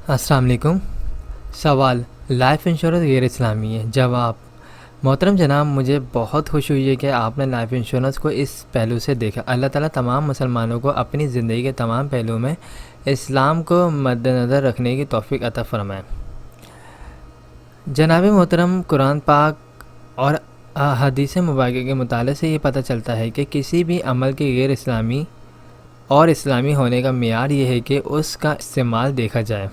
अस्सलाम वालेकुम। सवाल, लाइफ इंश्योरेंस गैर इस्लामी है? जवाब, मोहतरम जनाब, मुझे बहुत खुशी हुई है कि आपने लाइफ इंश्योरेंस को इस पहलू से देखा। अल्लाह ताला तमाम मुसलमानों को अपनी ज़िंदगी के तमाम पहलुओं में इस्लाम को मद्देनज़र रखने की तौफ़ीक अता फ़रमाए। जनाब मोहतरम, कुरान पाक और हदीस मुबारक के मुताले से ये पता चलता है कि किसी भी अमल के गैर इस्लामी और इस्लामी होने का मेयार ये है कि उसका इस्तेमाल देखा जाए।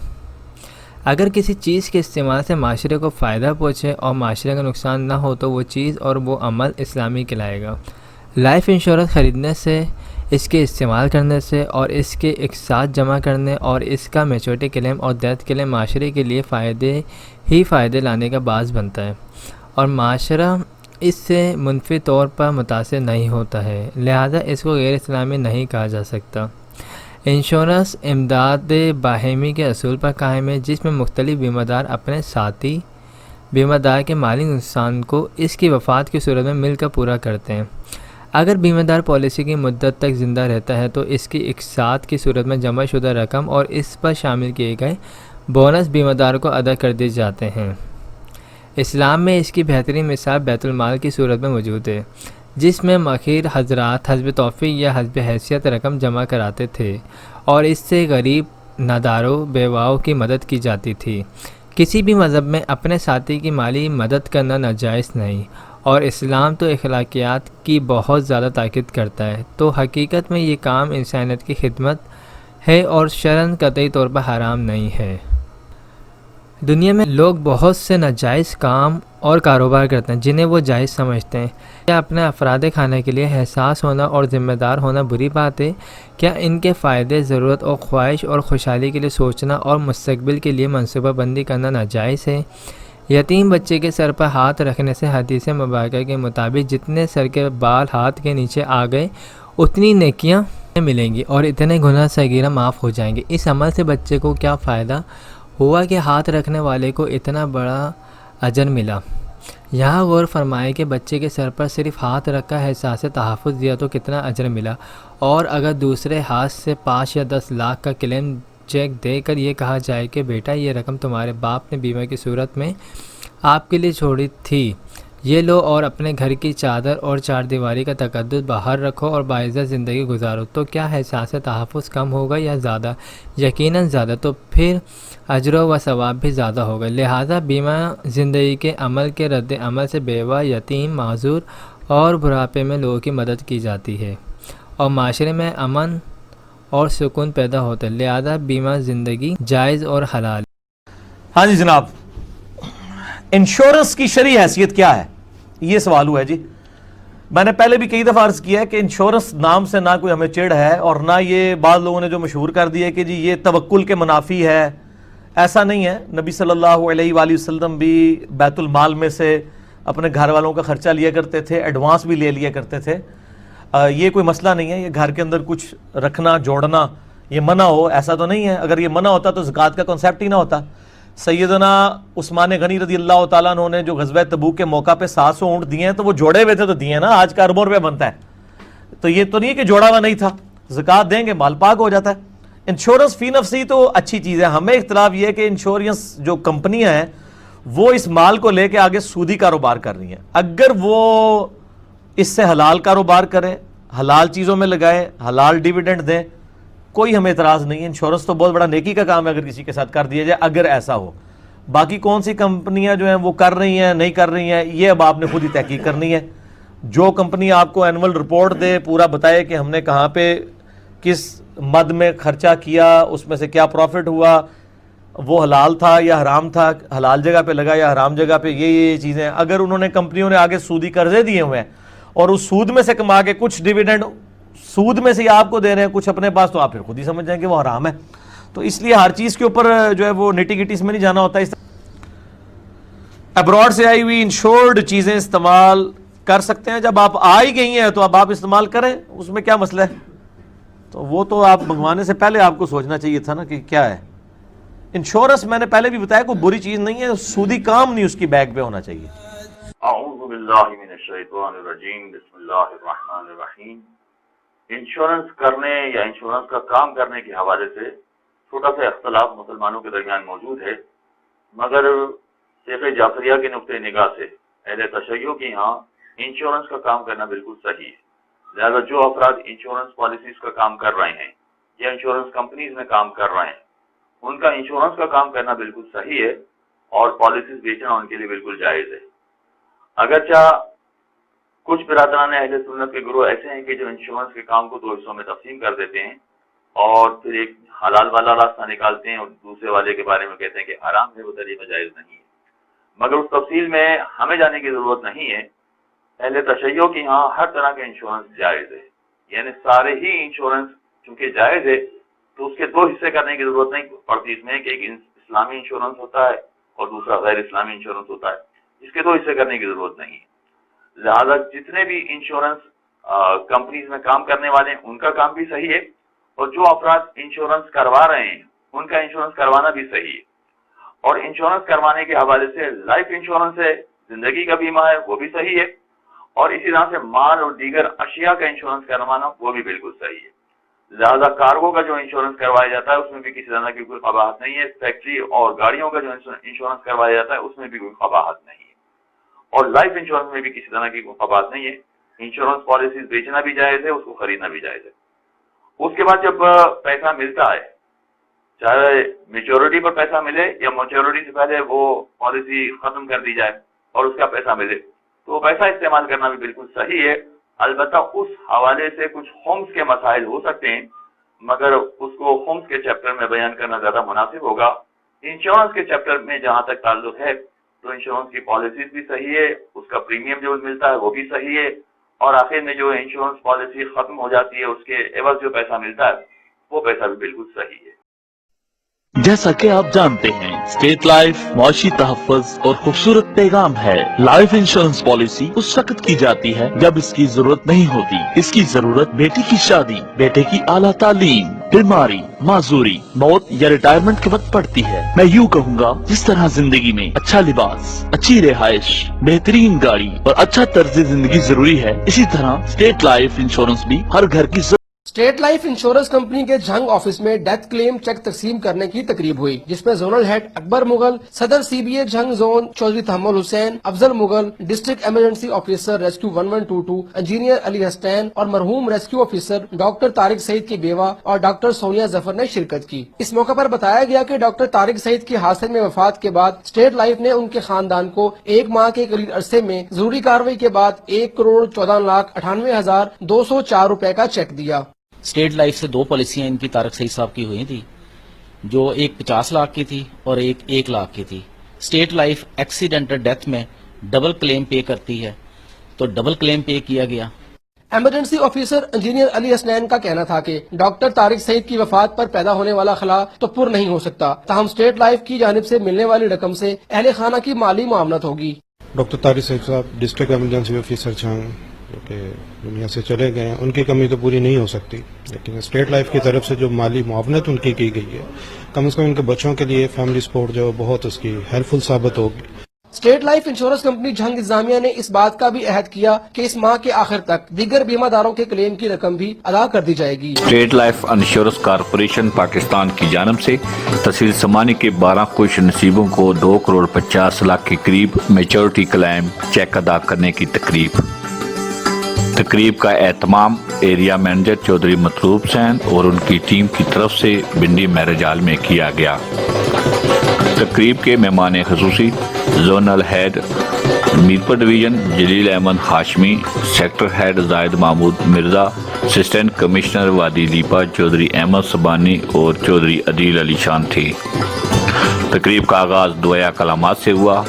अगर किसी चीज़ के इस्तेमाल से माशरे को फ़ायदा पहुँचे और माशरे का नुकसान ना हो तो वो चीज़ और वो अमल इस्लामी कहलाएगा। लाइफ इंश्योरेंस ख़रीदने से, इसके इस्तेमाल करने से और इसके एक साथ जमा करने और इसका मैच्योरिटी क्लेम और डेथ क्लेम माशरे के लिए फ़ायदे लाने का बाज़ बनता है और माशरा इससे मुनफ़ी तौर पर मुतासिर नहीं होता है, लिहाजा इसको गैर इस्लामी नहीं कहा जा सकता। इंश्योरेंस इमदाद बाहिमी के असूल पर कायम है, जिसमें मुख्तलिफ बीमादार अपने साथी बीमादार के माली नुकसान को इसकी वफ़ात की सूरत में मिलकर पूरा करते हैं। अगर बीमादार पॉलिसी की मुद्दत तक ज़िंदा रहता है तो इसकी इकसात की सूरत में जमा शुदा रकम और इस पर शामिल किए गए बोनस बीमादार को अदा कर दिए जाते हैं। इस्लाम में इसकी बेहतरीन मिसाल बैतुल माल की सूरत में मौजूद है, जिसमें मखीर हजरात हस्ब तौफ़ीक या हस्ब हैसियत रकम जमा कराते थे और इससे गरीब नादारों बेवाओं की मदद की जाती थी। किसी भी मज़हब में अपने साथी की माली मदद करना नाजायज़ नहीं और इस्लाम तो अखलाकियात की बहुत ज़्यादा ताकीद करता है, तो हकीकत में ये काम इंसानियत की खिदमत है और शरन कतई तौर पर हराम नहीं है। दुनिया में लोग बहुत से नाजायज़ काम और कारोबार करते हैं जिन्हें वो जायज़ समझते हैं। क्या अपने अफराद खाने के लिए एहसास होना और ज़िम्मेदार होना बुरी बात है? क्या इनके फ़ायदे, ज़रूरत और ख्वाहिश और खुशहाली के लिए सोचना और मुस्तकबिल के लिए मनसूबाबंदी करना नाजायज़ है? यतीम बच्चे के सर पर हाथ रखने से हदीस मुबारक के मुताबिक जितने सर के बाल हाथ के नीचे आ गए उतनी नेकियां मिलेंगी और इतने गुनाह सगीरा माफ़ हो जाएंगे। इस अमल से बच्चे को क्या फ़ायदा हुआ कि हाथ रखने वाले को इतना बड़ा अजर मिला। यहाँ गौर फरमाए कि बच्चे के सर पर सिर्फ हाथ रखा एहसास तहफ़्फ़ुज़ दिया तो कितना अजर मिला, और अगर दूसरे हाथ से 5 या 10 लाख का क्लेम चेक देकर ये कहा जाए कि बेटा ये रकम तुम्हारे बाप ने बीमा की सूरत में आपके लिए छोड़ी थी, ये लो और अपने घर की चादर और चारदीवारी का तकद्दुस बाहर रखो और बाइज़्ज़त ज़िंदगी गुजारो, तो क्या एहसास तहफ़्फ़ुज़ कम होगा या ज़्यादा? यकीनन ज़्यादा। तो फिर अजर व सवाब भी ज़्यादा होगा। लिहाजा बीमा ज़िंदगी के अमल के रद्द अमल से बेवा, यतीम, माजूर और बुढ़ापे में लोगों की मदद की जाती है और माशरे में अमन और सुकून पैदा होता है। लिहाजा बीमा ज़िंदगी जायज़ और हलाल। हाँ जी जनाब, इंश्योरेंस की शरई हैसियत क्या है, ये सवाल हुआ है जी। मैंने पहले भी कई दफ़ा अर्ज़ किया है कि इंश्योरेंस नाम से ना कोई हमें चिढ़ है और ना ये बाद लोगों ने जो मशहूर कर दिया है कि जी ये तवक्कुल के मुनाफी है, ऐसा नहीं है। नबी सल्लल्लाहु अलैहि वसल्लम भी बैतुल माल में से अपने घर वालों का खर्चा लिया करते थे, एडवांस भी ले लिया करते थे। ये कोई मसला नहीं है। ये घर के अंदर कुछ रखना जोड़ना ये मना हो, ऐसा तो नहीं है। अगर ये मना होता तो ज़कात का कॉन्सेप्ट ही ना होता। सैयदना उस्मान गनी रज़ी अल्लाह तआला अन्हु ने जो ग़ज़वा तबूक के मौका पे 700 ऊँट दिए हैं तो वो जोड़े हुए थे तो दिए ना, आज का अरबों रुपये बनता है। तो ये तो नहीं है कि जोड़ा हुआ नहीं था, ज़कात देंगे माल पाक हो जाता है। इंश्योरेंस फ़ी नफ़्सी तो अच्छी चीज़ है। हमें इख्तिलाफ ये है कि इंश्योरेंस जो कंपनियाँ हैं वो इस माल को लेके आगे सूदी कारोबार कर रही हैं। अगर वो इससे हलाल कारोबार करें, हलाल चीज़ों में लगाएं, हलाल डिविडेंड दें, कोई हमें एतराज़ नहीं है। इंश्योरेंस तो बहुत बड़ा नेकी का काम है अगर किसी के साथ कर दिया जाए, अगर ऐसा हो। बाकी कौन सी कंपनियां जो हैं वो कर रही हैं नहीं कर रही हैं, ये अब आपने खुद ही तहकीक करनी है। जो कंपनी आपको एनुअल रिपोर्ट दे, पूरा बताए कि हमने कहाँ पे किस मद में खर्चा किया, उसमें से क्या प्रॉफिट हुआ, वो हलाल था या हराम था, हलाल जगह पे लगा या हराम जगह पे, ये चीज़ें। अगर उन्होंने कंपनियों ने आगे सूदी कर्जे दिए हुए हैं और उस सूद में से कमा के कुछ डिविडेंड सूद में से आपको दे रहे हैं, कुछ अपने पास, तो आप फिर खुद ही समझ जाएंगे वो हराम है। तो इसलिए हर चीज़ के ऊपर जो है वो निटी गिटीस में नहीं जाना होता। इस अब्रॉड से आई हुई इंश्योर्ड चीज़ें इस्तेमाल कर सकते हैं। जब आप आ ही गई हैं तो अब आप इस्तेमाल करें, उसमें क्या मसला है। तो वो तो आप मंगवाने से पहले आपको सोचना चाहिए था ना कि क्या है। इंश्योरेंस मैंने पहले भी बताया कोई बुरी चीज़ नहीं है, सूदी काम नहीं उसकी बैग पे होना चाहिए। अऊज़ु बिल्लाहि मिनश्शैतानिर्रजीम, बिस्मिल्लाहिर्रहमानिर्रहीम। इंश्योरेंस करने या इंश्योरेंस का काम करने के हवाले से छोटा सा इख्तलाफ मुसलमानों के दरमियान मौजूद है, मगर शेख जाफरिया के नुक्ते निगाह से अहले तशय्यो के यहाँ इंश्योरेंस का काम करना बिल्कुल सही है। लिहाजा जो अफराद इंश्योरेंस पॉलिसीज का काम कर रहे हैं या इंश्योरेंस कंपनीज में काम कर रहे हैं, उनका इंश्योरेंस का काम करना बिल्कुल सही है और पॉलिसीज बेचना उनके लिए बिल्कुल जायज़ है। अगरचा कुछ बिरादरान अहले सुन्नत के गुरु ऐसे हैं कि जो इंश्योरेंस के काम को 2 हिस्सों में तकसीम कर देते हैं और फिर एक हलाल वाला रास्ता निकालते हैं और दूसरे वाले के बारे में कहते हैं कि हराम है, वो तरीका जायज़ नहीं है। मगर उस तफसील में हमें जाने की ज़रूरत नहीं है। अहले तशय्यो के यहाँ हर तरह के इंश्योरेंस जायज़ है, यानी सारे ही इंश्योरेंस चूँकि जायज़ है तो उसके 2 हिस्से करने की ज़रूरत नहीं पड़ती इसमें कि एक इस्लामी इंश्योरेंस होता है और दूसरा गैर इस्लामी इंश्योरेंस होता है, इसके 2 हिस्से करने की ज़रूरत नहीं है। लिहाजा जितने भी इंश्योरेंस कंपनीज में काम करने वाले हैं उनका काम भी सही है और जो अफराद इंश्योरेंस करवा रहे हैं उनका इंश्योरेंस करवाना भी सही है। और इंश्योरेंस करवाने के हवाले से लाइफ इंश्योरेंस है, जिंदगी का बीमा है, वो भी सही है और इसी तरह से माल और दीगर अशिया का इंश्योरेंस करवाना वो भी बिल्कुल सही है। लिहाजा कार्गो का जो इंश्योरेंस करवाया जाता है उसमें भी किसी तरह की कोई कबाहत नहीं है। फैक्ट्री और गाड़ियों का जो इंश्योरेंस करवाया जाता है उसमें भी कोई कबाहत नहीं है और लाइफ इंश्योरेंस में भी किसी तरह की कोई कबाहत नहीं है। इंश्योरेंस पॉलिसीज बेचना भी जायज़ है, उसको खरीदना भी जायज़ है। उसके बाद जब पैसा मिलता है, चाहे मेच्योरिटी पर पैसा मिले या मेच्योरिटी से पहले वो पॉलिसी खत्म कर दी जाए और उसका पैसा मिले, तो पैसा इस्तेमाल करना भी बिल्कुल सही है। अलबत्ता उस हवाले से कुछ होम्स के मसाइल हो सकते हैं, मगर उसको होम्स के चैप्टर में बयान करना ज्यादा मुनासिब होगा। इंश्योरेंस के चैप्टर में जहां तक ताल्लुक है तो इंश्योरेंस की पॉलिसीज भी सही है, उसका प्रीमियम जो मिलता है वो भी सही है और आखिर में जो इंश्योरेंस पॉलिसी खत्म हो जाती है उसके एवज जो पैसा मिलता है वो पैसा भी बिल्कुल सही है। जैसा कि आप जानते हैं, स्टेट लाइफ मुआशी तहफ़्फ़ुज़ और खूबसूरत पैगाम है। लाइफ इंश्योरेंस पॉलिसी उस वक्त की जाती है जब इसकी जरूरत नहीं होती। इसकी जरूरत बेटी की शादी, बेटे की आला तालीम, बीमारी, माजूरी, मौत या रिटायरमेंट के वक्त पड़ती है। मैं यूँ कहूँगा, जिस तरह जिंदगी में अच्छा लिबास, अच्छी रिहाइश, बेहतरीन गाड़ी और अच्छा तर्ज जिंदगी जरूरी है, इसी तरह स्टेट लाइफ इंश्योरेंस भी हर घर की स्टेट लाइफ इंश्योरेंस कंपनी के झंग ऑफिस में डेथ क्लेम चेक तकसीम करने की तकरीब हुई, जिसमें जोनल हेड अकबर मुगल, सदर CBA Jhang zone Chaudhry Tahammul Hussain, Afzal Mughal, district emergency officer rescue 1122, engineer Ali Hasnain और मरहूम rescue officer doctor Tariq Saeed की बेवा और डॉक्टर सोनिया जफर ने शिरकत की। इस मौके पर बताया गया कि डॉक्टर तारिक सईद की हादसे में वफात के बाद स्टेट लाइफ ने उनके खानदान को 1 माह के करीब अरसे में जरूरी कार्रवाई के बाद 1,14,98,204 रूपए का चेक दिया। स्टेट लाइफ से 2 पॉलिसियां इनकी तारिक सईद साहब की हुई थी, जो एक 50 लाख की थी और एक 1 लाख की थी। स्टेट लाइफ एक्सीडेंटल डेथ में डबल क्लेम पे करती है, तो डबल क्लेम पे किया गया। Emergency officer engineer Ali Hasnain का कहना था कि डॉक्टर तारिक सईद की वफात पर पैदा होने वाला खला तो पुर नहीं हो सकता, ताहम स्टेट लाइफ की जानिब से मिलने वाली रकम से अहले खाना की माली मुआवनत होगी। डॉक्टर तारिक सईद साहब डिस्ट्रिक्ट इमरजेंसी ऑफिसर झंग जो कि दुनिया से चले गए हैं, उनकी कमी तो पूरी नहीं हो सकती, लेकिन स्टेट लाइफ की तरफ से जो माली मुआवनत उनकी की गई है, कम से कम उनके बच्चों के लिए फैमिली सपोर्ट जो बहुत उसकी हेल्पफुल साबित होगी। State life insurance company Jhang इंतजामिया ने इस बात का भी अहद किया कि इस माह के आखिर तक दीगर बीमादारों के क्लेम की रकम भी अदा कर दी जाएगी। State life insurance corporation Pakistan की जानिब से तहसील समानी के 12 खुश नसीबों को 2,50,00,000 के करीब मेच्योरिटी क्लेम चेक अदा करने की तकरीब का एहतमाम एरिया मैनेजर चौधरी मतलूब हुसैन और उनकी टीम की तरफ से बिंडी मैरिज हॉल में किया गया। तकरीब के मेहमान खसूसी जोनल हेड मीरपुर डिवीजन जलील अहमद हाशमी, सेक्टर हेड जायद महमूद मिर्जा, असिस्टेंट कमिश्नर वादी लीपा चौधरी अहमद सबानी और चौधरी अदील अली शान थे। तकरीब का आगाज दुआ कलामात से हुआ।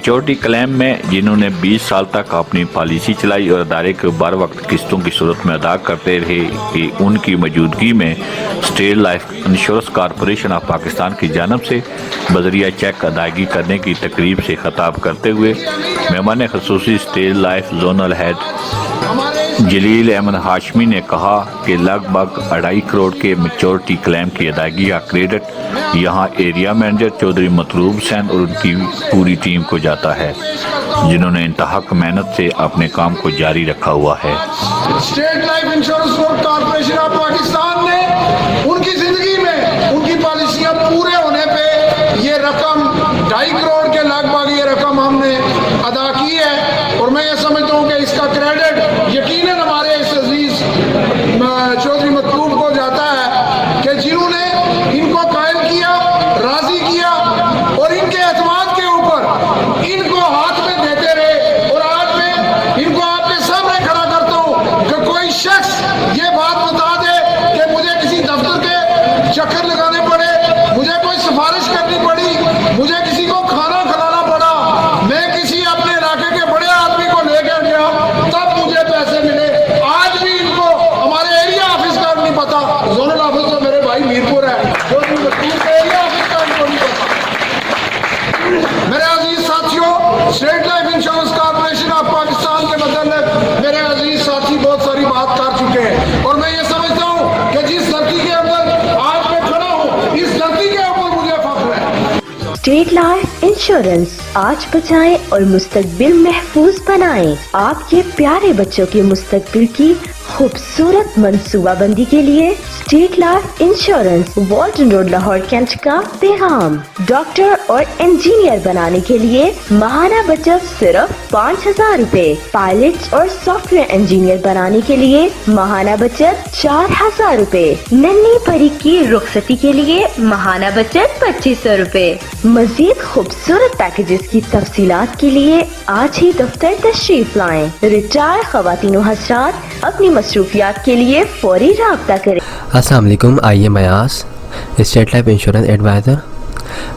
मेच्योरिटी क्लेम में जिन्होंने 20 साल तक अपनी पॉलिसी चलाई और अदारे को बर वक्त किस्तों की सूरत में अदा करते रहे कि उनकी मौजूदगी में state life insurance corporation of Pakistan की जानब से बजरिया चेक अदायगी करने की तकरीब से खिताब करते हुए मेहमान खसूसी स्टेट लाइफ जोनल हेड जलील अहमद हाशमी ने कहा कि लगभग 2.5 करोड़ के मेच्योरिटी क्लेम की अदायगी का क्रेडिट यहाँ एरिया मैनेजर चौधरी मतलूब हुसैन और उनकी पूरी टीम को जाता है, जिन्होंने इंतहाक मेहनत से अपने काम को जारी रखा हुआ है। State life insurance corporation of Pakistan ने उनकी जिंदगी में उनकी पॉलिसियां पूरे होने पे ये रकम 2.5 करोड़ के लगभग ये रकम हमने अदा की है और मैं ये समझता हूँ कि इसका क्रेडिट यकीनन हमारे इस अजीज चौधरी मतलूब को जाता है कि जिन्होंने इनको कायल किया, राजी किया और इनके एतमाद के ऊपर इनको हाथ में देते रहे। और आज मैं इनको आपके सामने खड़ा करता हूँ कि कोई शख्स ये बात बता दे कि मुझे किसी दफ्तर के चक्कर लगाने पड़े, मुझे कोई सिफारिश करनी पड़ी, मुझे किसी को खाना खिलाना पड़ा, मैं किसी अपने इलाके के बड़े आदमी को लेकर गया तब मुझे पैसे मिले। आज भी इनको हमारे एरिया ऑफिस का नहीं पता, जोनल ऑफिस तो मेरे भाई मीरपुर है, जो एरिया ऑफिस का इनको नहीं पता। मेरे अजीज साथियों, state life insurance corporation of Pakistan के मतलब मेरे अजीज साथी बहुत सारी बात कर चुके हैं और मैं ये समझता हूँ कि जिस धरती के अंदर आज मैं खड़ा हूँ, इस धरती के ऊपर मुझे फख्र है। स्टेट लाइफ इंश्योरेंस, आज बचाएं और मुस्तकबिल महफूज बनाएं। आपके प्यारे बच्चों के मुस्तकबिल की खूबसूरत मंसूबाबंदी के लिए state life insurance Walton road Lahore cantt का पैगाम। डॉक्टर और इंजीनियर बनाने के लिए माहाना बचत सिर्फ 5,000 रूपए। पायलट और सॉफ्टवेयर इंजीनियर बनाने के लिए माहाना बचत 4,000 रूपए। नन्ही परी की रुखसती के लिए माहाना बचत 2,500 रूपए। मजीद खूबसूरत पैकेजेस की तफसीलात के लिए आज ही दफ्तर तशरीफ लाएं। रिटायर ख़वातीन व हज़रात अपनी मसरूफियात के लिए फौरी राब्ता करें। अस्सलाम वालेकुम, आइए मयास स्टेट लाइफ इंश्योरेंस एडवाइज़र।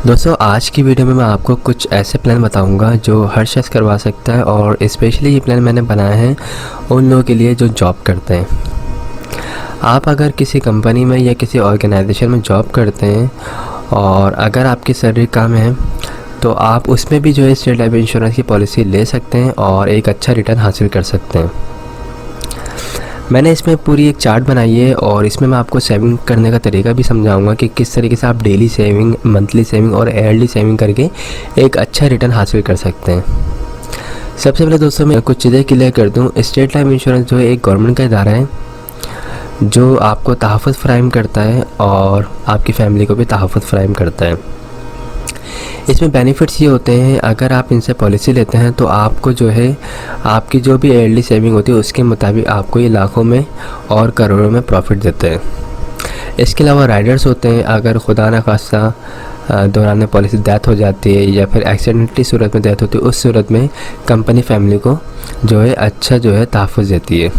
दोस्तों, आज की वीडियो में मैं आपको कुछ ऐसे प्लान बताऊंगा जो हर शख्स करवा सकता है और स्पेशली ये प्लान मैंने बनाए हैं उन लोगों के लिए जो जॉब करते हैं। आप अगर किसी कंपनी में या किसी ऑर्गेनाइजेशन में जॉब करते हैं और अगर आपकी सैलरी कम है तो आप उसमें भी जो है स्टेट लाइफ इंश्योरेंस की पॉलिसी ले सकते हैं और एक अच्छा रिटर्न हासिल कर सकते हैं। मैंने इसमें पूरी एक चार्ट बनाई है और इसमें मैं आपको सेविंग करने का तरीका भी समझाऊंगा कि किस तरीके से आप डेली सेविंग, मंथली सेविंग और ईयरली सेविंग करके एक अच्छा रिटर्न हासिल कर सकते हैं। सबसे पहले दोस्तों मैं कुछ चीज़ें क्लियर कर दूं। स्टेट लाइफ इंश्योरेंस जो है एक गवर्नमेंट का इदारा है जो आपको तहफ़्फ़ुज़ फ़राहम करता है और आपकी फ़ैमिली को भी तहफ़्फ़ुज़ फ़राहम करता है। इसमें बेनिफिट्स ये होते हैं, अगर आप इनसे पॉलिसी लेते हैं तो आपको जो है आपकी जो भी ईयरली सेविंग होती है उसके मुताबिक आपको ये लाखों में और करोड़ों में प्रॉफिट देते हैं। इसके अलावा राइडर्स होते हैं, अगर खुदा न खास्ता दौरान पॉलिसी डेथ हो जाती है या फिर एक्सीडेंटली सूरत में डेथ होती है, उस सूरत में कंपनी फैमिली को जो है अच्छा जो है तहफ़्फ़ुज़ देती है।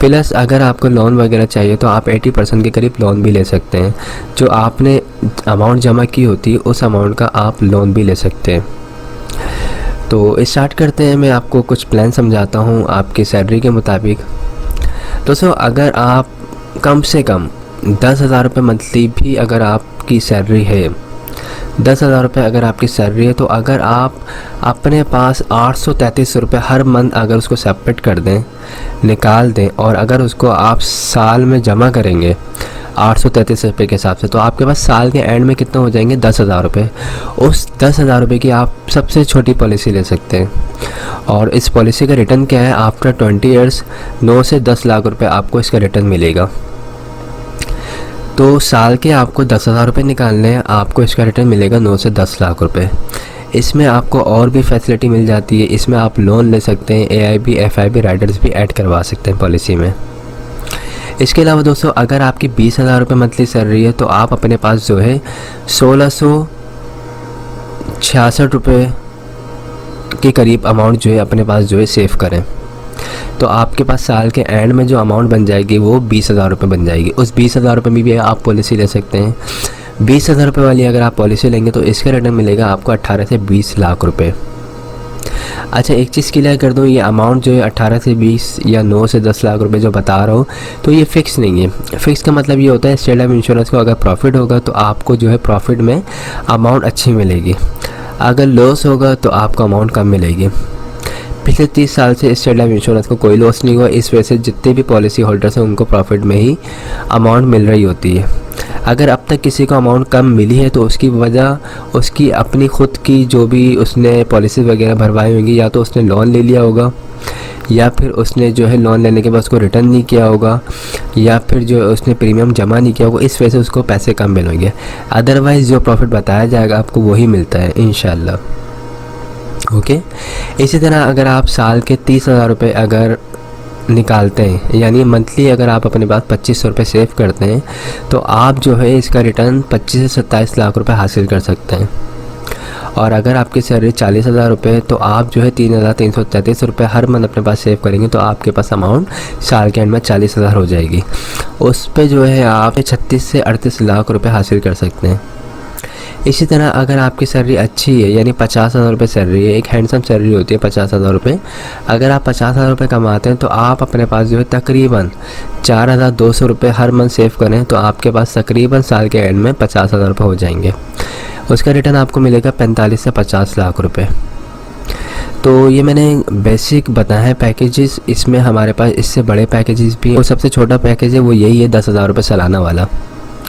प्लस अगर आपको लोन वगैरह चाहिए तो आप 80% के करीब लोन भी ले सकते हैं। जो आपने अमाउंट जमा की होती है उस अमाउंट का आप लोन भी ले सकते हैं। तो स्टार्ट करते हैं। मैं आपको कुछ प्लान समझाता हूँ आपकी सैलरी के मुताबिक। दोस्तों, अगर आप कम से कम 10,000 रुपये मंथली भी अगर आपकी सैलरी है, 10,000 रुपये अगर आपकी सैलरी है, तो अगर आप अपने पास 833 रुपये हर मंथ अगर उसको सेपरेट कर दें, निकाल दें और अगर उसको आप साल में जमा करेंगे 833 रुपये के हिसाब से, तो आपके पास साल के एंड में कितना हो जाएंगे 10,000 रुपये। उस 10,000 रुपये की आप सबसे छोटी पॉलिसी ले सकते हैं और इस पॉलिसी का रिटर्न क्या है, आफ्टर 20 ईयर्स 9 से 10 लाख रुपये आपको इसका रिटर्न मिलेगा। तो साल के आपको 10,000 रुपये निकालने हैं, आपको इसका रिटर्न मिलेगा 9 से 10 लाख रुपए। इसमें आपको और भी फैसिलिटी मिल जाती है। इसमें आप लोन ले सकते हैं, AIB, FIB राइडर्स भी ऐड करवा सकते हैं पॉलिसी में। इसके अलावा दोस्तों, अगर आपकी 20,000 रुपये मंथली सैलरी है तो आप अपने पास जो है 1,666 रुपये के करीब अमाउंट जो है अपने पास जो है सेव करें, तो आपके पास साल के एंड में जो अमाउंट बन जाएगी वो 20,000 रुपये बन जाएगी। उस 20,000 रुपये में भी आप पॉलिसी ले सकते हैं। 20,000 रुपये वाली अगर आप पॉलिसी लेंगे तो इसका रिटर्न मिलेगा आपको 18 से 20 लाख रुपए। अच्छा, एक चीज़ क्लियर कर दूँ, ये अमाउंट जो है 18 से 20 या 9 से 10 लाख रुपए जो बता रहा हूँ, तो ये फ़िक्स नहीं है। फ़िक्स का मतलब ये होता है स्टेट लाइफ इंश्योरेंस को अगर प्रॉफिट होगा तो आपको जो है प्रॉफिट में अमाउंट अच्छी मिलेगी, अगर लॉस होगा तो आपको अमाउंट कम मिलेगी। पिछले 30 साल से स्टेट लाइफ इंश्योरेंस को कोई लॉस नहीं हुआ, इस वजह से जितने भी पॉलिसी होल्डर्स हैं उनको प्रॉफिट में ही अमाउंट मिल रही होती है। अगर अब तक किसी को अमाउंट कम मिली है तो उसकी वजह उसकी अपनी खुद की जो भी उसने पॉलिसी वगैरह भरवाई होंगी, या तो उसने लोन ले लिया होगा, या फिर उसने जो है लोन लेने के बाद उसको रिटर्न नहीं किया होगा, या फिर जो उसने प्रीमियम जमा नहीं किया होगा, इस वजह से उसको पैसे कम मिलेंगे। अदरवाइज़ जो प्रॉफिट बताया जाएगा आपको वही मिलता है इंशाल्लाह। ओके, इसी तरह अगर आप साल के 30,000 रुपये अगर निकालते हैं, यानी मंथली अगर आप अपने पास 2500 रुपये सेव करते हैं, तो आप जो है इसका रिटर्न 25 से 27 लाख रुपए हासिल कर सकते हैं। और अगर आपकी सैलरी 40,000 रुपये तो आप जो है 3,333 रुपये हर मंथ अपने पास सेव करेंगे, तो आपके पास अमाउंट साल के एंड में 40,000 हो जाएगी। उस पर जो है आप 36 से 38 लाख रुपये हासिल कर सकते हैं। इसी तरह अगर आपकी सैलरी अच्छी है, यानी 50,000 रुपये सैलरी है, एक हैंडसम सैलरी होती है 50,000 रुपये, अगर आप 50,000 रुपये कमाते हैं तो आप अपने पास जो है तकरीबन 4,200 रुपये हर मंथ सेव करें तो आपके पास तकरीबन साल के एंड में 50,000 रुपये हो जाएंगे। उसका रिटर्न आपको मिलेगा 45 से 50 लाख रुपये। तो ये मैंने बेसिक बताया है पैकेजेस, इसमें हमारे पास इससे बड़े पैकेजेस भी हैं। और सबसे छोटा पैकेज है वो यही है 10,000 रुपये सालाना वाला।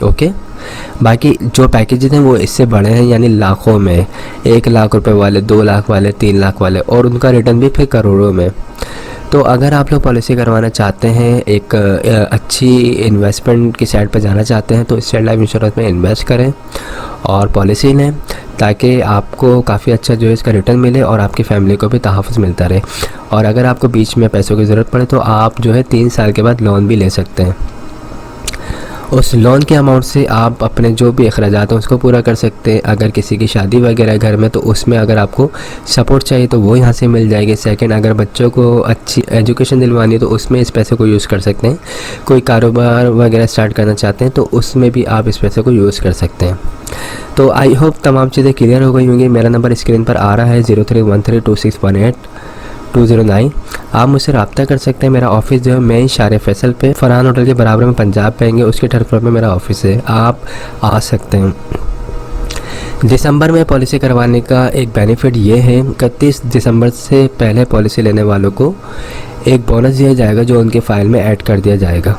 ओके, बाकी जो पैकेजेस हैं वो इससे बड़े हैं, यानी लाखों में, 1 लाख रुपए वाले, 2 लाख वाले, 3 लाख वाले, और उनका रिटर्न भी फिर करोड़ों में। तो अगर आप लोग पॉलिसी करवाना चाहते हैं, एक अच्छी इन्वेस्टमेंट की साइड पर जाना चाहते हैं, तो स्टेट लाइफ इंश्योरेंस में इन्वेस्ट करें और पॉलिसी लें, ताकि आपको काफ़ी अच्छा जो है इसका रिटर्न मिले और आपकी फैमिली को भी तहफ़्फ़ुज़ मिलता रहे। और अगर आपको बीच में पैसों की ज़रूरत पड़े तो आप जो है 3 साल के बाद लोन भी ले सकते हैं। उस लोन के अमाउंट से आप अपने जो भी अखराजात हैं उसको पूरा कर सकते हैं। अगर किसी की शादी वगैरह घर में तो उसमें अगर आपको सपोर्ट चाहिए तो वो यहाँ से मिल जाएगी। सेकंड, अगर बच्चों को अच्छी एजुकेशन दिलवानी है तो उसमें इस पैसे को यूज़ कर सकते हैं। कोई कारोबार वगैरह स्टार्ट करना चाहते हैं तो उसमें भी आप इस पैसे को यूज़ कर सकते हैं। तो आई होप तमाम चीज़ें क्लियर हो गई होंगी। मेरा नंबर स्क्रीन पर आ रहा है 03132618 आप मुझसे रब्ता कर सकते हैं। मेरा ऑफिस जो है मैं शारे फैसल पे फरहान होटल के बराबर में पंजाब पाएंगे, उसके थर्ड फ्लोर में मेरा ऑफिस है, आप आ सकते हैं। दिसंबर में पॉलिसी करवाने का एक बेनिफिट ये है, 31 दिसंबर से पहले पॉलिसी लेने वालों को एक बोनस दिया जाएगा जो उनके फ़ाइल में ऐड कर दिया जाएगा।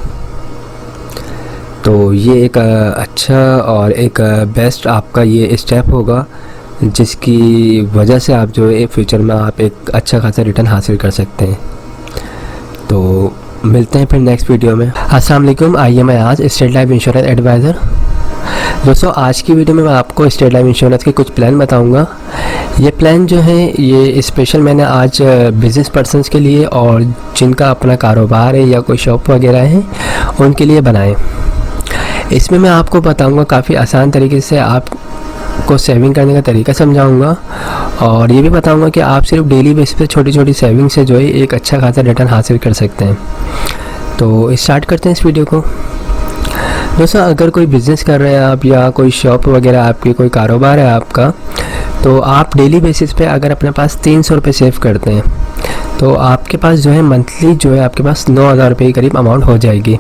तो ये एक अच्छा और एक बेस्ट आपका ये स्टेप होगा, जिसकी वजह से आप जो है फ्यूचर में आप एक अच्छा खासा रिटर्न हासिल कर सकते हैं। तो मिलते हैं फिर नेक्स्ट वीडियो में। अस्सलाम वालेकुम, आइए मैं आज स्टेट लाइफ इंश्योरेंस एडवाइज़र। दोस्तों, आज की वीडियो में मैं आपको स्टेट लाइफ इंश्योरेंस के कुछ प्लान बताऊंगा। ये प्लान जो है ये स्पेशल मैंने आज बिज़नेस पर्सनस के लिए और जिनका अपना कारोबार है या कोई शॉप वगैरह है उनके लिए बनाए। इसमें मैं आपको बताऊंगा काफ़ी आसान तरीके से आपको सेविंग करने का तरीका समझाऊंगा, और ये भी बताऊंगा कि आप सिर्फ डेली बेसिस पे छोटी छोटी सेविंग से जो है एक अच्छा खासा रिटर्न हासिल कर सकते हैं। तो स्टार्ट करते हैं इस वीडियो को। दोस्तों, अगर कोई बिज़नेस कर रहे हैं आप या कोई शॉप वगैरह आपकी, कोई कारोबार है आपका, तो आप डेली बेसिस पे अगर अपने पास 300 रुपये सेव करते हैं तो आपके पास जो है मंथली जो है आपके पास 9,000 रुपये के करीब अमाउंट हो जाएगी।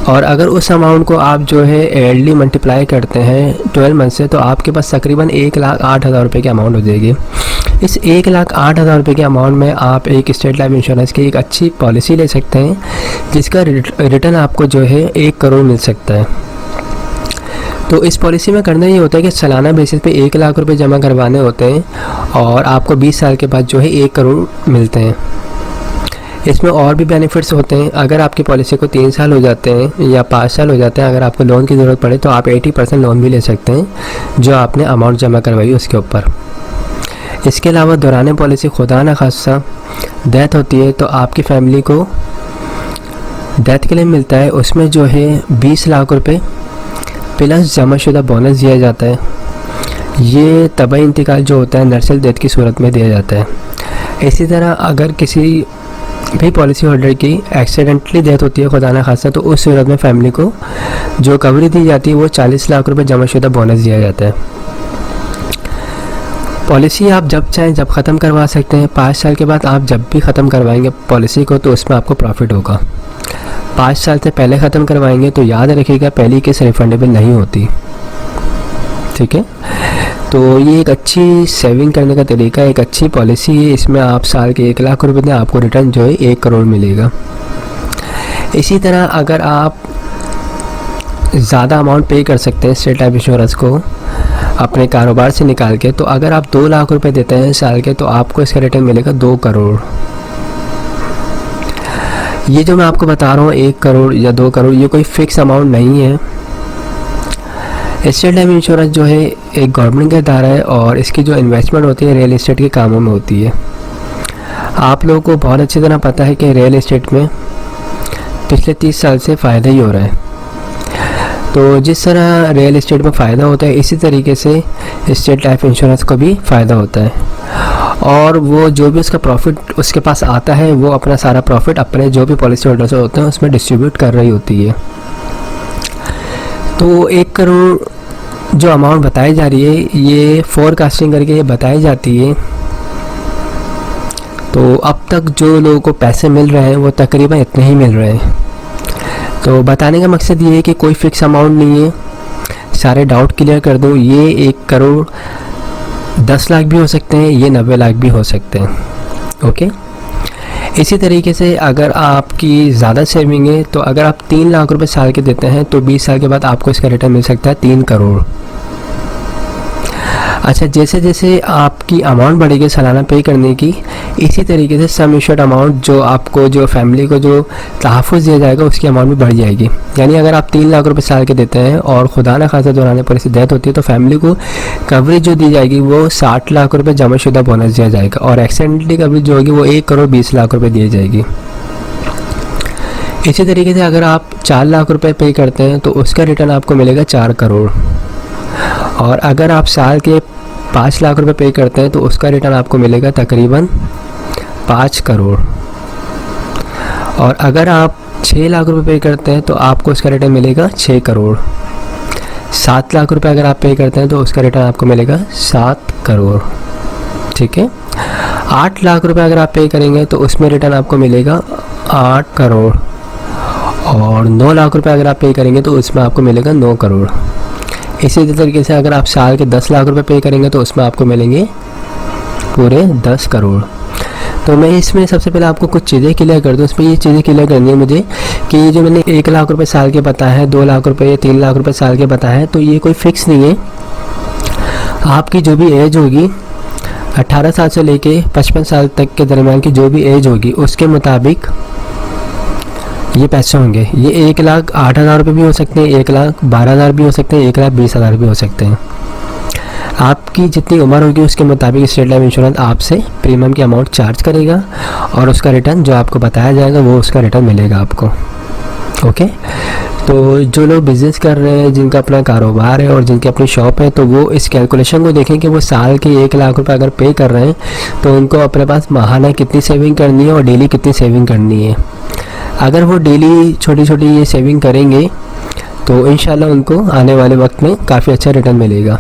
और अगर उस अमाउंट को आप जो है ईयरली मल्टीप्लाई करते हैं 12 मंथ से, तो आपके पास तकरीबन 1,08,000 रुपये की अमाउंट हो जाएगी। इस 1,08,000 रुपये के अमाउंट में आप एक स्टेट लाइफ इंश्योरेंस की एक अच्छी पॉलिसी ले सकते हैं, जिसका रिटर्न आपको जो है 1 करोड़ मिल सकता है। तो इस पॉलिसी में करना ये होता है कि सालाना बेसिस पे 1 लाख रुपए जमा करवाने होते हैं और आपको 20 साल के बाद जो है 1 करोड़ मिलते हैं। इसमें और भी बेनिफिट्स होते हैं। अगर आपकी पॉलिसी को 3 साल हो जाते हैं या 5 साल हो जाते हैं, अगर आपको लोन की ज़रूरत पड़े तो आप 80% लोन भी ले सकते हैं जो आपने अमाउंट जमा करवाई उसके ऊपर। इसके अलावा दौरान पॉलिसी खुदा न खासा डेथ होती है तो आपकी फैमिली को डेथ क्लेम मिलता है, उसमें जो है 20 लाख रुपए प्लस जमाशुदा बोनस दिया जाता है। ये तबाही इंतकाल जो होता है नर्सल डेथ की सूरत में दिया जाता है। इसी तरह अगर किसी भाई पॉलिसी होल्डर की एक्सीडेंटली डेथ होती है खुदा ना खासा, तो उस सूरत में फैमिली को जो कवरेज दी जाती है वो 40 लाख रुपए जमाशुदा बोनस दिया जाता है। पॉलिसी आप जब चाहें जब ख़त्म करवा सकते हैं। 5 साल के बाद आप जब भी ख़त्म करवाएंगे पॉलिसी को तो उसमें आपको प्रॉफिट होगा। 5 साल से पहले ख़त्म करवाएंगे तो याद रखिएगा पहली केस रिफंडेबल नहीं होती, ठीक है। तो ये एक अच्छी सेविंग करने का तरीका है, एक अच्छी पॉलिसी है। इसमें आप साल के 1 लाख रुपए दें, आपको रिटर्न जो है 1 करोड़ मिलेगा। इसी तरह अगर आप ज़्यादा अमाउंट पे कर सकते हैं स्टेट लाइफ इंश्योरेंस को अपने कारोबार से निकाल के, तो अगर आप 2 लाख रुपए देते हैं साल के तो आपको इसका रिटर्न मिलेगा 2 करोड़। ये जो मैं आपको बता रहा हूँ 1 करोड़ या 2 करोड़, ये कोई फिक्स अमाउंट नहीं है। स्टेट लाइफ इंश्योरेंस जो है एक गवर्नमेंट का इदारा है और इसकी जो इन्वेस्टमेंट होती है रियल एस्टेट के कामों में होती है। आप लोगों को बहुत अच्छी तरह पता है कि रियल एस्टेट में पिछले 30 साल से फ़ायदा ही हो रहा है। तो जिस तरह रियल एस्टेट में फ़ायदा होता है इसी तरीके से स्टेट लाइफ इंश्योरेंस को भी फ़ायदा होता है, और वो जो भी उसका प्रॉफिट उसके पास आता है वो अपना सारा प्रॉफिट अपने जो भी पॉलिसी होल्डर्स होते हैं उसमें डिस्ट्रीब्यूट कर रही होती है। तो 1 करोड़ जो अमाउंट बताई जा रही है ये फोरकास्टिंग करके ये बताई जाती है। तो अब तक जो लोगों को पैसे मिल रहे हैं वो तकरीबन इतने ही मिल रहे हैं। तो बताने का मकसद ये है कि कोई फिक्स अमाउंट नहीं है। सारे डाउट क्लियर कर दूँ, ये 1 करोड़ 10 लाख भी हो सकते हैं, ये 90 लाख भी हो सकते हैं, ओके। इसी तरीके से अगर आपकी ज़्यादा सेविंग है तो अगर आप 3 लाख रुपए साल के देते हैं तो 20 साल के बाद आपको इसका रिटर्न मिल सकता है 3 करोड़। अच्छा, जैसे जैसे आपकी अमाउंट बढ़ेगी सालाना पे करने की, इसी तरीके से सम एश्योर्ड अमाउंट जो आपको जो फैमिली को जो तहफ़्फ़ुज़ दिया जाएगा उसकी अमाउंट भी बढ़ जाएगी। यानी अगर आप 3 लाख रुपए साल के देते हैं और खुदा न खासा दौरान पॉलिसी डेथ होती है तो फैमिली को कवरेज जो दी जाएगी वो 60 लाख रुपये जमाशुदा बोनस दिया जाएगा, और एक्सीडेंटली कवरेज जो होगी वो 1 करोड़ 20 लाख रुपये दी जाएगी। इसी तरीके से अगर आप 4 लाख रुपए पे करते हैं तो उसका रिटर्न आपको मिलेगा 4 करोड़, और अगर आप साल के 5 लाख रुपए पे करते हैं तो उसका रिटर्न आपको मिलेगा तकरीबन 5 करोड़, और अगर आप 6 लाख रुपए पे करते हैं तो आपको उसका रिटर्न मिलेगा 6 करोड़। 7 लाख रुपए अगर आप पे करते हैं तो उसका रिटर्न आपको मिलेगा 7 करोड़, ठीक है। 8 लाख रुपए अगर आप पे करेंगे तो उसमें रिटर्न आपको मिलेगा 8 करोड़, और 9 लाख रुपए अगर आप पे करेंगे तो उसमें आपको मिलेगा 9 करोड़। इसी तरीके से अगर आप साल के 10 लाख रुपए पे करेंगे तो उसमें आपको मिलेंगे पूरे 10 करोड़। तो मैं इसमें सबसे पहले आपको कुछ चीज़ें क्लियर कर दूँ। इसमें ये चीज़ें क्लियर करनी है मुझे कि ये जो मैंने 1 लाख रुपए साल के बताया है, 2 लाख रुपए या 3 लाख रुपए साल के बताया है, तो ये कोई फिक्स नहीं है। आपकी जो भी एज होगी 18 साल से लेके 55 साल तक के दरमियान की जो भी एज होगी उसके मुताबिक ये पैसे होंगे। ये 1,08,000 रुपये भी हो सकते हैं, 1,12,000 भी हो सकते हैं, 1,20,000 भी हो सकते हैं। आपकी जितनी उम्र होगी उसके मुताबिक स्टेट लाइफ इंश्योरेंस आपसे प्रीमियम की अमाउंट चार्ज करेगा, और उसका रिटर्न जो आपको बताया जाएगा वो उसका रिटर्न मिलेगा आपको, ओके। तो जो लोग बिज़नेस कर रहे हैं, जिनका अपना कारोबार है और जिनकी अपनी शॉप है, तो वो इस कैलकुलेशन को देखें कि वो साल के 1 लाख रुपए अगर पे कर रहे हैं तो उनको अपने पास माहाना कितनी सेविंग करनी है और डेली कितनी सेविंग करनी है। अगर वो डेली छोटी छोटी ये सेविंग करेंगे तो इंशाल्लाह उनको आने वाले वक्त में काफ़ी अच्छा रिटर्न मिलेगा।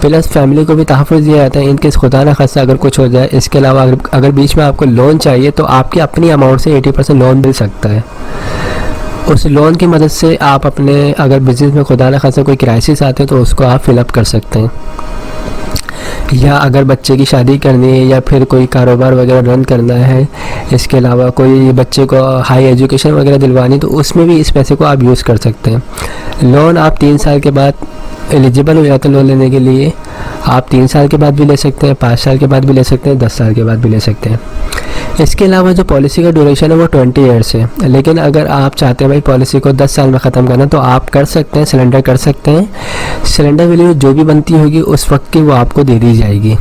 प्लस फैमिली को भी तहफ़्फ़ुज़ दिया जाता है इनकेस खुदा न खास्ता अगर कुछ हो जाए। इसके अलावा अगर बीच में आपको लोन चाहिए तो आपकी अपनी अमाउंट से 80% लोन मिल सकता है। उस लोन की मदद से आप अपने अगर बिज़नेस में खुदा न खास्ता कोई क्राइसिस आते हैं तो उसको आप फिलअप कर सकते हैं, या अगर बच्चे की शादी करनी है या फिर कोई कारोबार वगैरह रन करना है, इसके अलावा कोई बच्चे को हाई एजुकेशन वगैरह दिलवानी, तो उसमें भी इस पैसे को आप यूज़ कर सकते हैं। लोन आप 3 साल के बाद एलिजिबल हो जाते हैं लोन लेने के लिए। आप 3 साल के बाद भी ले सकते हैं, 5 साल के बाद भी ले सकते हैं, 10 साल के बाद भी ले सकते हैं। इसके अलावा जो पॉलिसी का ड्यूरेशन है वो 20 ईयर्स है, लेकिन अगर आप चाहते हैं भाई पॉलिसी को 10 साल में ख़त्म करना तो आप कर सकते हैं, सिलेंडर कर सकते हैं। सिलेंडर वैल्यू जो भी बनती होगी उस वक्त की वो आपको दे दी जाएगी।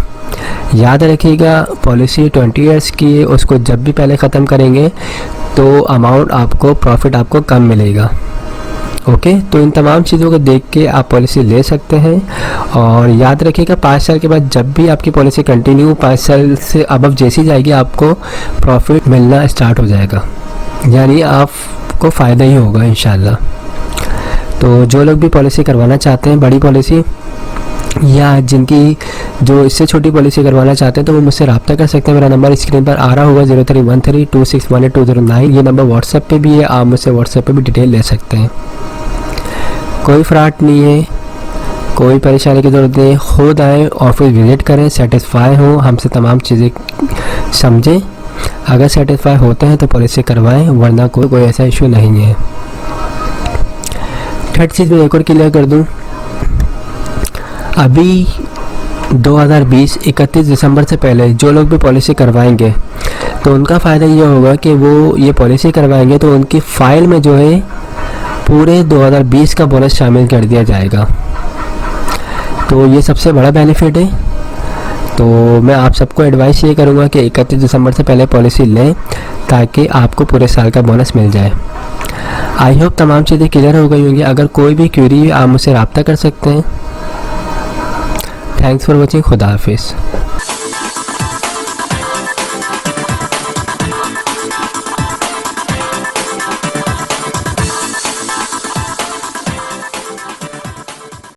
याद रखिएगा पॉलिसी 20 ईयर्स की है, उसको जब भी पहले ख़त्म करेंगे तो अमाउंट आपको प्रॉफिट आपको कम मिलेगा। ओके, तो इन तमाम चीज़ों को देख के आप पॉलिसी ले सकते हैं। और याद रखिएगा 5 साल के बाद जब भी आपकी पॉलिसी कंटिन्यू 5 साल से अबव जैसी जाएगी आपको प्रॉफिट मिलना स्टार्ट हो जाएगा, यानी आपको फ़ायदा ही होगा इंशाल्लाह। तो जो लोग भी पॉलिसी करवाना चाहते हैं बड़ी पॉलिसी, या जिनकी जो इससे छोटी पॉलिसी करवाना चाहते हैं, तो वो मुझसे रब्ता कर सकते हैं। मेरा नंबर स्क्रीन पर आ रहा होगा 0313261209। ये नंबर व्हाट्सएप पे भी है, आप मुझसे व्हाट्सएप पे भी डिटेल ले सकते हैं। कोई फ्रॉड नहीं है, कोई परेशानी की ज़रूरत नहीं है। खुद आएँ, ऑफिस विज़िट करें, सेटिस्फाई हो, हमसे तमाम चीज़ें समझें। अगर सेटिस्फाई होते हैं तो पॉलिसी करवाएं, वरना कोई ऐसा इशू नहीं है। थर्ड चीज़ मैं एक और क्लियर कर दूँ, अभी 2020 31 दिसंबर से पहले जो लोग भी पॉलिसी करवाएंगे तो उनका फ़ायदा ये होगा कि वो ये पॉलिसी करवाएंगे तो उनकी फ़ाइल में जो है पूरे 2020 का बोनस शामिल कर दिया जाएगा। तो ये सबसे बड़ा बेनिफिट है। तो मैं आप सबको एडवाइस ये करूँगा कि 31 दिसंबर से पहले पॉलिसी लें ताकि आपको पूरे साल का बोनस मिल जाए। आई होप तमाम चीज़ें क्लियर हो गई होंगी। अगर कोई भी क्वेरी आप मुझसे रब्ता कर सकते हैं। Thanks for watching. खुदा हाफिज़।